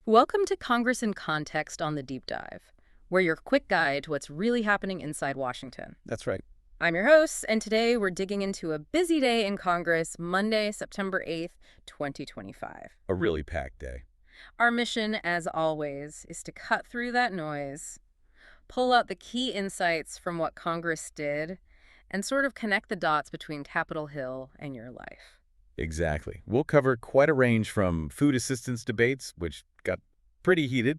Welcome to Congress in Context on the Deep Dive. We're your quick guide to what's really happening inside Washington. That's right. I'm your host, and today we're digging into a busy day in Congress, Monday, September 8th, 2025. A really packed day. Our mission, as always, is to cut through that noise, pull out the key insights from what Congress did, and sort of connect the dots between Capitol Hill and your life. Exactly. We'll cover quite a range from food assistance debates, which got pretty heated,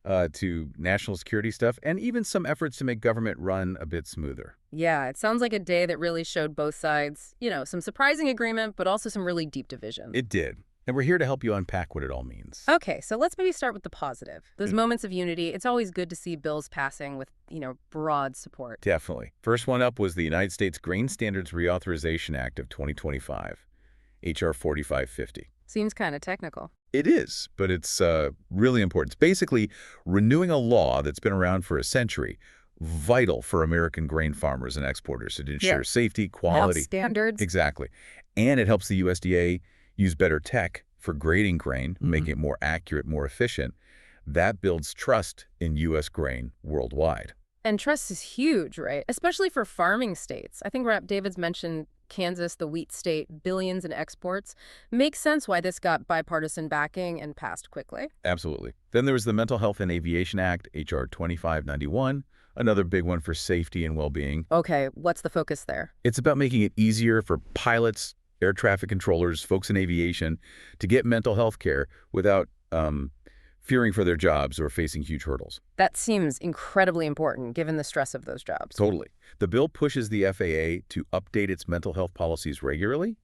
to national security stuff, and even some efforts to make government run a bit smoother. Yeah, it sounds like a day that really showed both sides, some surprising agreement, but also some really deep division. It did. And we're here to help you unpack what it all means. Okay, so let's maybe start with the positive. Those moments of unity, it's always good to see bills passing with, broad support. Definitely. First one up was the United States Grain Standards Reauthorization Act of 2025, H.R. 4550. Seems kind of technical. It is, but it's really important. It's basically renewing a law that's been around for a century, vital for American grain farmers and exporters to ensure safety, quality. Health standards. Exactly. And it helps the USDA use better tech for grading grain, making it more accurate, more efficient. That builds trust in U.S. grain worldwide. And trust is huge, right? Especially for farming states. I think Rep. David's mentioned Kansas, the wheat state, billions in exports. Makes sense why this got bipartisan backing and passed quickly. Absolutely. Then there was the Mental Health and Aviation Act, H.R. 2591, another big one for safety and well-being. Okay, what's the focus there? It's about making it easier for pilots, air traffic controllers, folks in aviation to get mental health care without fearing for their jobs or facing huge hurdles. That seems incredibly important given the stress of those jobs. Totally. The bill pushes the FAA to update its mental health policies regularly,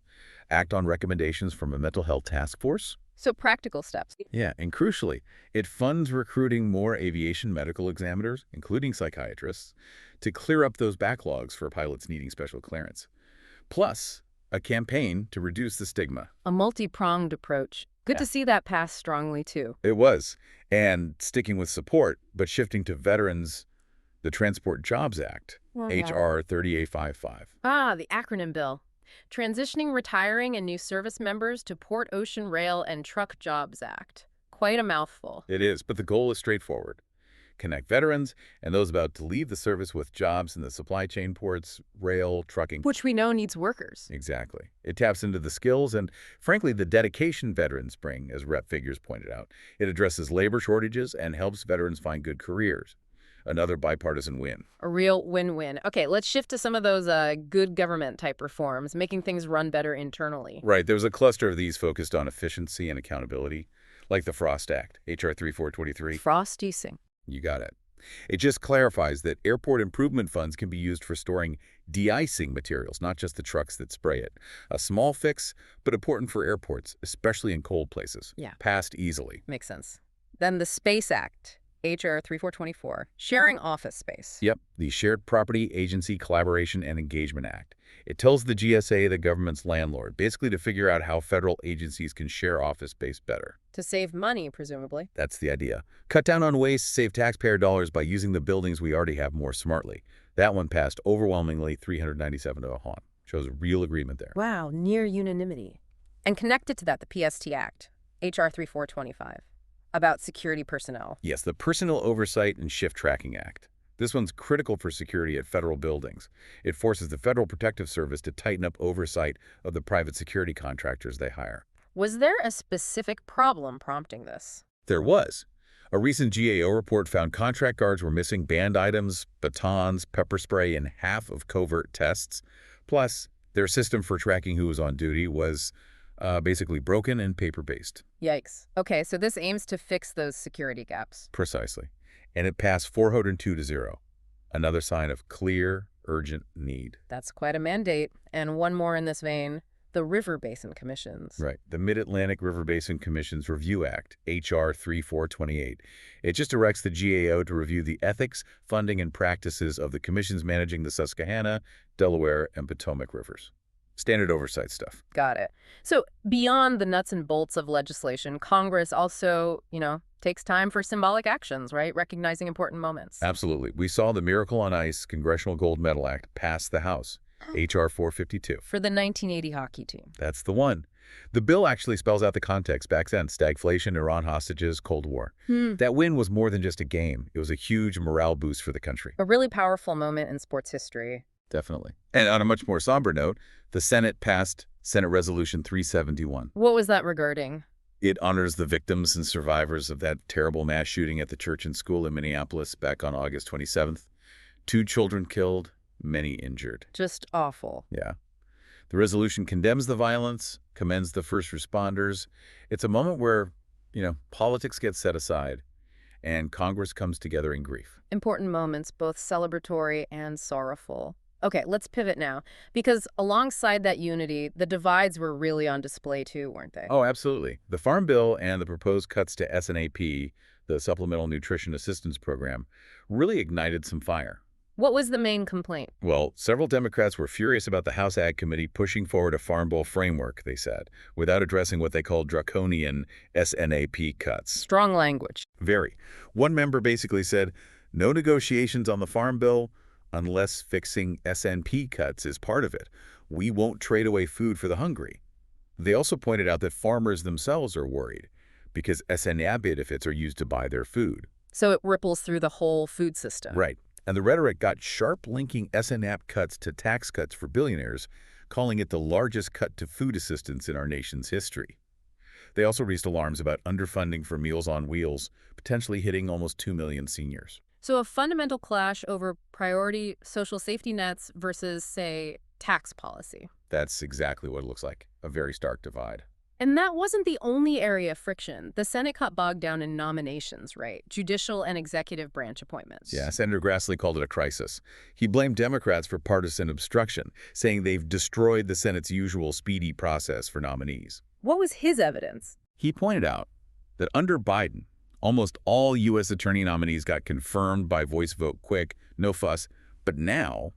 act on recommendations from a mental health task force. So practical steps. Yeah, and crucially, it funds recruiting more aviation medical examiners, including psychiatrists, to clear up those backlogs for pilots needing special clearance. Plus, a campaign to reduce the stigma. A multi-pronged approach. Good to see that pass strongly, too. It was. And sticking with support, but shifting to veterans, the Transport Jobs Act, H.R. 3855. Ah, the acronym bill. Transitioning retiring and new service members to Port Ocean Rail and Truck Jobs Act. Quite a mouthful. It is, but the goal is straightforward. Connect veterans and those about to leave the service with jobs in the supply chain, ports, rail, trucking. Which we know needs workers. Exactly. It taps into the skills and, frankly, the dedication veterans bring, as Rep. Figures pointed out. It addresses labor shortages and helps veterans find good careers. Another bipartisan win. A real win-win. Okay, let's shift to some of those good government-type reforms, making things run better internally. Right. There was a cluster of these focused on efficiency and accountability, like the FROST Act, H.R. 3423. Frosty-sing. You got it. It just clarifies that airport improvement funds can be used for storing de-icing materials, not just the trucks that spray it. A small fix, but important for airports, especially in cold places. Yeah. Passed easily. Makes sense. Then the Space Act, H.R. 3424, sharing office space. Yep, the Shared Property Agency Collaboration and Engagement Act. It tells the GSA, the government's landlord, basically to figure out how federal agencies can share office space better. To save money, presumably. That's the idea. Cut down on waste, save taxpayer dollars by using the buildings we already have more smartly. That one passed overwhelmingly 397 to 1. Shows real agreement there. Wow, near unanimity. And connected to that, the PST Act, H.R. 3425, about security personnel. Yes, the Personnel Oversight and Shift Tracking Act. This one's critical for security at federal buildings. It forces the Federal Protective Service to tighten up oversight of the private security contractors they hire. Was there a specific problem prompting this? There was. A recent GAO report found contract guards were missing banned items, batons, pepper spray in half of covert tests. Plus, their system for tracking who was on duty was basically broken and paper-based. Yikes. Okay, so this aims to fix those security gaps. Precisely. And it passed 402 to 0. Another sign of clear, urgent need. That's quite a mandate. And one more in this vein, the River Basin Commissions. Right. The Mid-Atlantic River Basin Commissions Review Act, H.R. 3428. It just directs the GAO to review the ethics, funding, and practices of the commissions managing the Susquehanna, Delaware, and Potomac rivers. Standard oversight stuff. Got it. So beyond the nuts and bolts of legislation, Congress also, takes time for symbolic actions, right? Recognizing important moments. Absolutely. We saw the Miracle on Ice Congressional Gold Medal Act pass the House, H.R. 452. For the 1980 hockey team. That's the one. The bill actually spells out the context back then: stagflation, Iran hostages, Cold War. Hmm. That win was more than just a game. It was a huge morale boost for the country. A really powerful moment in sports history. Definitely. And on a much more somber note, the Senate passed Senate Resolution 371. What was that regarding? It honors the victims and survivors of that terrible mass shooting at the church and school in Minneapolis back on August 27th. 2 children killed, many injured. Just awful. Yeah. The resolution condemns the violence, commends the first responders. It's a moment where, politics gets set aside and Congress comes together in grief. Important moments, both celebratory and sorrowful. Okay, let's pivot now, because alongside that unity, the divides were really on display too, weren't they? Oh, absolutely. The Farm Bill and the proposed cuts to SNAP, the Supplemental Nutrition Assistance Program, really ignited some fire. What was the main complaint? Well, several Democrats were furious about the House Ag Committee pushing forward a Farm Bill framework, they said, without addressing what they called draconian SNAP cuts. Strong language. Very. One member basically said, no negotiations on the Farm Bill unless fixing SNP cuts is part of it. We won't trade away food for the hungry. They also pointed out that farmers themselves are worried because SNAP benefits are used to buy their food. So it ripples through the whole food system. Right. And the rhetoric got sharp, linking SNAP cuts to tax cuts for billionaires, calling it the largest cut to food assistance in our nation's history. They also raised alarms about underfunding for Meals on Wheels, potentially hitting almost 2 million seniors. So a fundamental clash over priority social safety nets versus, say, tax policy. That's exactly what it looks like, a very stark divide. And that wasn't the only area of friction. The Senate got bogged down in nominations, right? Judicial and executive branch appointments. Yeah, Senator Grassley called it a crisis. He blamed Democrats for partisan obstruction, saying they've destroyed the Senate's usual speedy process for nominees. What was his evidence? He pointed out that under Biden, almost all U.S. attorney nominees got confirmed by voice vote quick, no fuss. But now,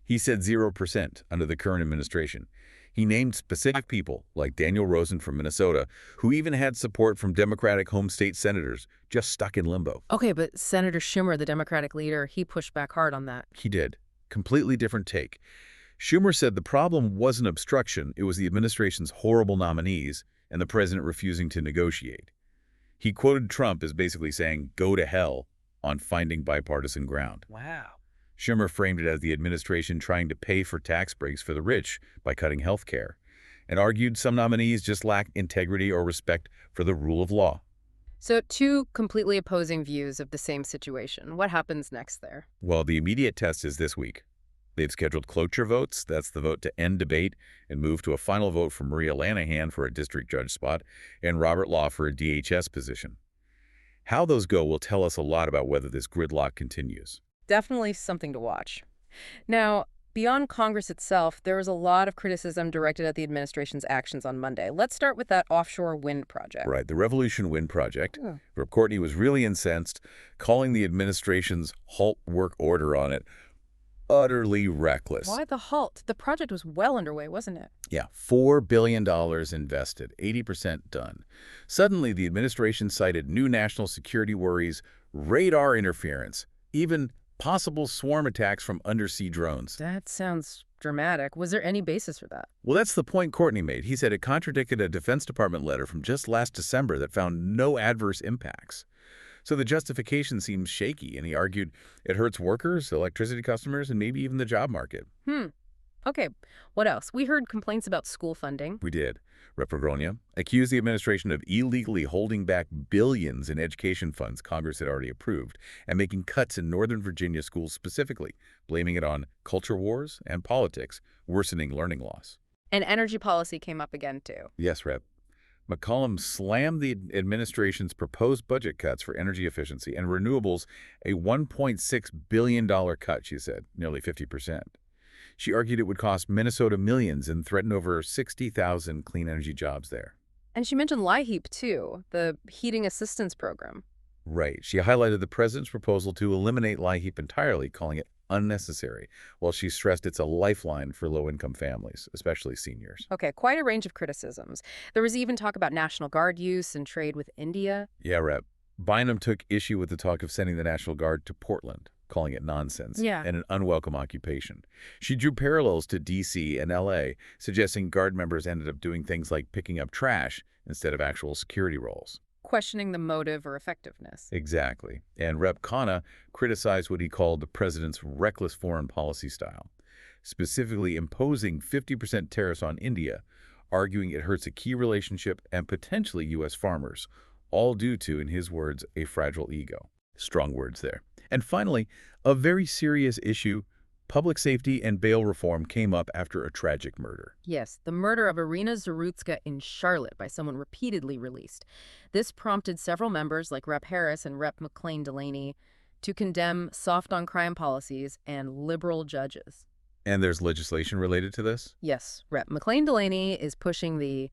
he said 0% under the current administration. He named specific people, like Daniel Rosen from Minnesota, who even had support from Democratic home state senators, just stuck in limbo. Okay, but Senator Schumer, the Democratic leader, he pushed back hard on that. He did. Completely different take. Schumer said the problem wasn't obstruction, it was the administration's horrible nominees and the president refusing to negotiate. He quoted Trump as basically saying, go to hell on finding bipartisan ground. Wow. Schumer framed it as the administration trying to pay for tax breaks for the rich by cutting health care, and argued some nominees just lack integrity or respect for the rule of law. So 2 completely opposing views of the same situation. What happens next there? Well, the immediate test is this week. They've scheduled cloture votes. That's the vote to end debate and move to a final vote for Maria Lanahan for a district judge spot and Robert Law for a DHS position. How those go will tell us a lot about whether this gridlock continues. Definitely something to watch. Now, beyond Congress itself, there was a lot of criticism directed at the administration's actions on Monday. Let's start with that offshore wind project. Right, the Revolution Wind Project. Rep. Courtney was really incensed, calling the administration's halt work order on it utterly reckless. Why the halt? The project was well underway, wasn't it? Yeah, $4 billion invested, 80% done. Suddenly, the administration cited new national security worries, radar interference, even possible swarm attacks from undersea drones. That sounds dramatic. Was there any basis for that? Well, that's the point Courtney made. He said it contradicted a Defense Department letter from just last December that found no adverse impacts. So the justification seems shaky, and he argued it hurts workers, electricity customers, and maybe even the job market. Okay, what else? We heard complaints about school funding. We did. Rep. Gronia accused the administration of illegally holding back billions in education funds Congress had already approved and making cuts in Northern Virginia schools specifically, blaming it on culture wars and politics, worsening learning loss. And energy policy came up again, too. Yes, Rep. McCollum slammed the administration's proposed budget cuts for energy efficiency and renewables, a $1.6 billion cut, she said, nearly 50%. She argued it would cost Minnesota millions and threaten over 60,000 clean energy jobs there. And she mentioned LIHEAP, too, the heating assistance program. Right. She highlighted the president's proposal to eliminate LIHEAP entirely, calling it unnecessary, while she stressed it's a lifeline for low-income families, especially seniors. Okay, quite a range of criticisms. There was even talk about National Guard use and trade with India. Yeah, Rep. Bynum took issue with the talk of sending the National Guard to Portland. calling it nonsense Yeah. and an unwelcome occupation. She drew parallels to D.C. and L.A., suggesting Guard members ended up doing things like picking up trash instead of actual security roles. Questioning the motive or effectiveness. Exactly. And Rep. Khanna criticized what he called the president's reckless foreign policy style, specifically imposing 50% tariffs on India, arguing it hurts a key relationship and potentially U.S. farmers, all due to, in his words, a fragile ego. Strong words there. And finally, a very serious issue, public safety and bail reform came up after a tragic murder. Yes, the murder of Irina Zarutska in Charlotte by someone repeatedly released. This prompted several members like Rep. Harris and Rep. McLean Delaney to condemn soft-on-crime policies and liberal judges. And there's legislation related to this? Yes, Rep. McLean Delaney is pushing the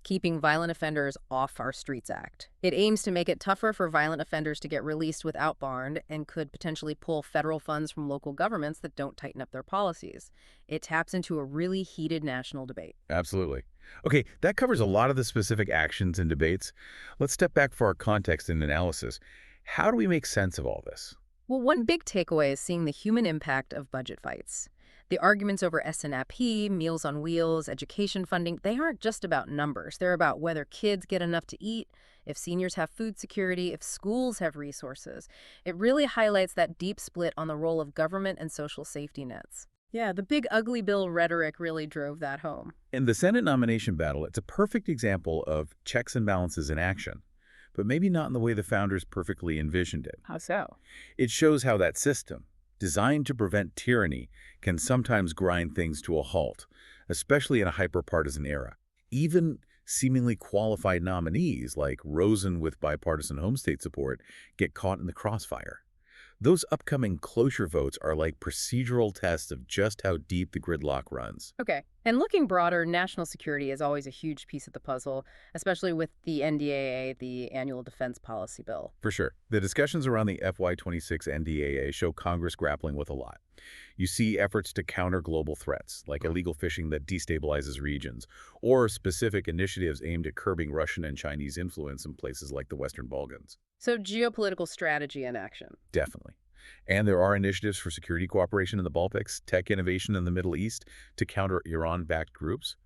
Keeping Violent Offenders Off Our Streets Act. It aims to make it tougher for violent offenders to get released without bond and could potentially pull federal funds from local governments that don't tighten up their policies. It taps into a really heated national debate. Absolutely. Okay, that covers a lot of the specific actions and debates. Let's step back for our context and analysis. How do we make sense of all this? Well, one big takeaway is seeing the human impact of budget fights. The arguments over SNAP, Meals on Wheels, education funding, they aren't just about numbers. They're about whether kids get enough to eat, if seniors have food security, if schools have resources. It really highlights that deep split on the role of government and social safety nets. Yeah, the big ugly bill rhetoric really drove that home. In the Senate nomination battle, it's a perfect example of checks and balances in action, but maybe not in the way the founders perfectly envisioned it. How so? It shows how that system, designed to prevent tyranny, can sometimes grind things to a halt, especially in a hyper-partisan era. Even seemingly qualified nominees like Rosen with bipartisan home state support get caught in the crossfire. Those upcoming cloture votes are like procedural tests of just how deep the gridlock runs. Okay. And looking broader, national security is always a huge piece of the puzzle, especially with the NDAA, the Annual Defense Policy Bill. For sure. The discussions around the FY26 NDAA show Congress grappling with a lot. You see efforts to counter global threats, like illegal fishing that destabilizes regions, or specific initiatives aimed at curbing Russian and Chinese influence in places like the Western Balkans. So geopolitical strategy in action. Definitely. And there are initiatives for security cooperation in the Baltics, tech innovation in the Middle East to counter Iran-backed groups,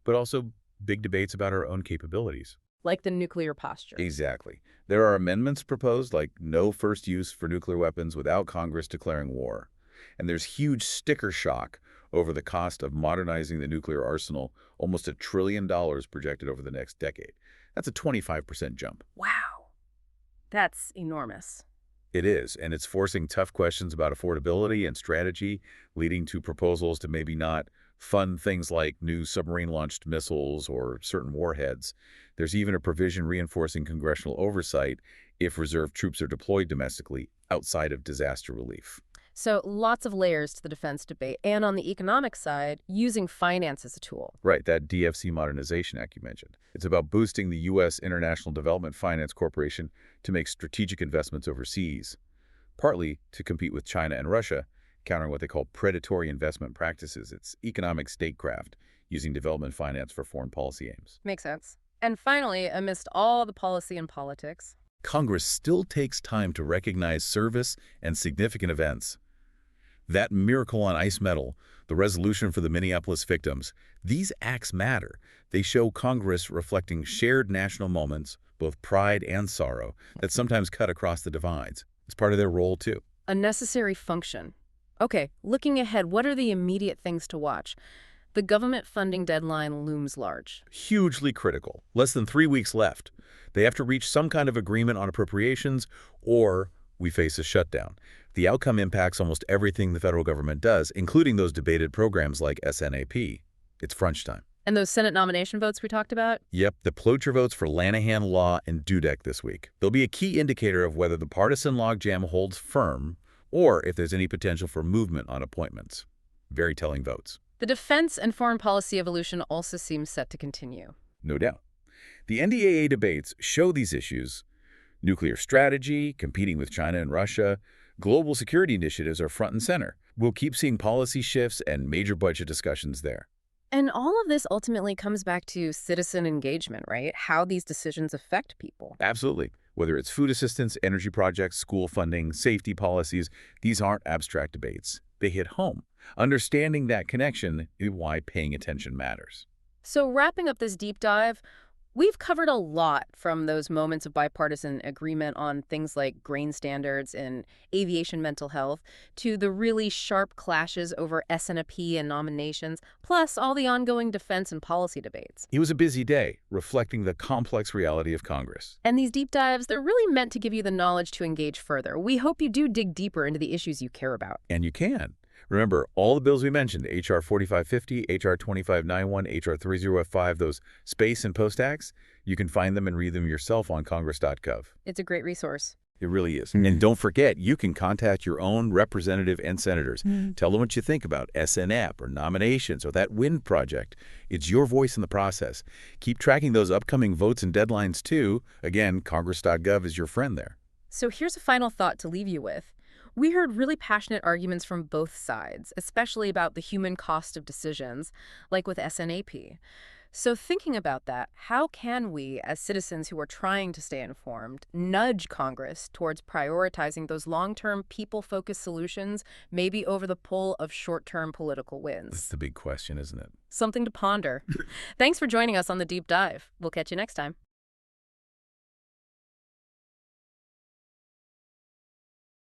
but also big debates about our own capabilities. Like the nuclear posture. Exactly. There are amendments proposed like no first use for nuclear weapons without Congress declaring war. And there's huge sticker shock over the cost of modernizing the nuclear arsenal, almost $1 trillion projected over the next decade. That's a 25% jump. Wow. That's enormous. It is, and it's forcing tough questions about affordability and strategy, leading to proposals to maybe not fund things like new submarine-launched missiles or certain warheads. There's even a provision reinforcing congressional oversight if reserve troops are deployed domestically outside of disaster relief. So lots of layers to the defense debate. And on the economic side, using finance as a tool. Right, that DFC Modernization Act you mentioned. It's about boosting the U.S. International Development Finance Corporation to make strategic investments overseas, partly to compete with China and Russia, countering what they call predatory investment practices. It's economic statecraft, using development finance for foreign policy aims. Makes sense. And finally, amidst all the policy and politics, Congress still takes time to recognize service and significant events. That miracle on ice medal, the resolution for the Minneapolis victims, these acts matter. They show Congress reflecting shared national moments, both pride and sorrow, that sometimes cut across the divides. It's part of their role, too. a necessary function. Okay, looking ahead, what are the immediate things to watch? The government funding deadline looms large. Hugely critical. Less than 3 weeks left. They have to reach some kind of agreement on appropriations, or we face a shutdown. The outcome impacts almost everything the federal government does, including those debated programs like SNAP. It's crunch time. And those Senate nomination votes we talked about? Yep, the cloture votes for Lanahan Law and Dudek this week. They'll be a key indicator of whether the partisan logjam holds firm or if there's any potential for movement on appointments. Very telling votes. The defense and foreign policy evolution also seems set to continue. No doubt. The NDAA debates show these issues. Nuclear strategy, competing with China and Russia, global security initiatives are front and center. We'll keep seeing policy shifts and major budget discussions there. And all of this ultimately comes back to citizen engagement, right? How these decisions affect people. Absolutely. Whether it's food assistance, energy projects, school funding, safety policies, these aren't abstract debates. They hit home. Understanding that connection is why paying attention matters. So wrapping up this deep dive, we've covered a lot from those moments of bipartisan agreement on things like grain standards and aviation mental health to the really sharp clashes over S&P and nominations, plus all the ongoing defense and policy debates. It was a busy day, reflecting the complex reality of Congress. And these deep dives, they're really meant to give you the knowledge to engage further. We hope you do dig deeper into the issues you care about. And you can. Remember, all the bills we mentioned, H.R. 4550, H.R. 2591, H.R. 3005, those space and post acts, you can find them and read them yourself on congress.gov. It's a great resource. It really is. And don't forget, you can contact your own representative and senators. Tell them what you think about SNAP or nominations or that wind project. It's your voice in the process. Keep tracking those upcoming votes and deadlines, too. Again, congress.gov is your friend there. So here's a final thought to leave you with. We heard really passionate arguments from both sides, especially about the human cost of decisions, like with SNAP. So thinking about that, how can we, as citizens who are trying to stay informed, nudge Congress towards prioritizing those long-term, people-focused solutions, maybe over the pull of short-term political wins? That's the big question, isn't it? Something to ponder. Thanks for joining us on the Deep Dive. We'll catch you next time.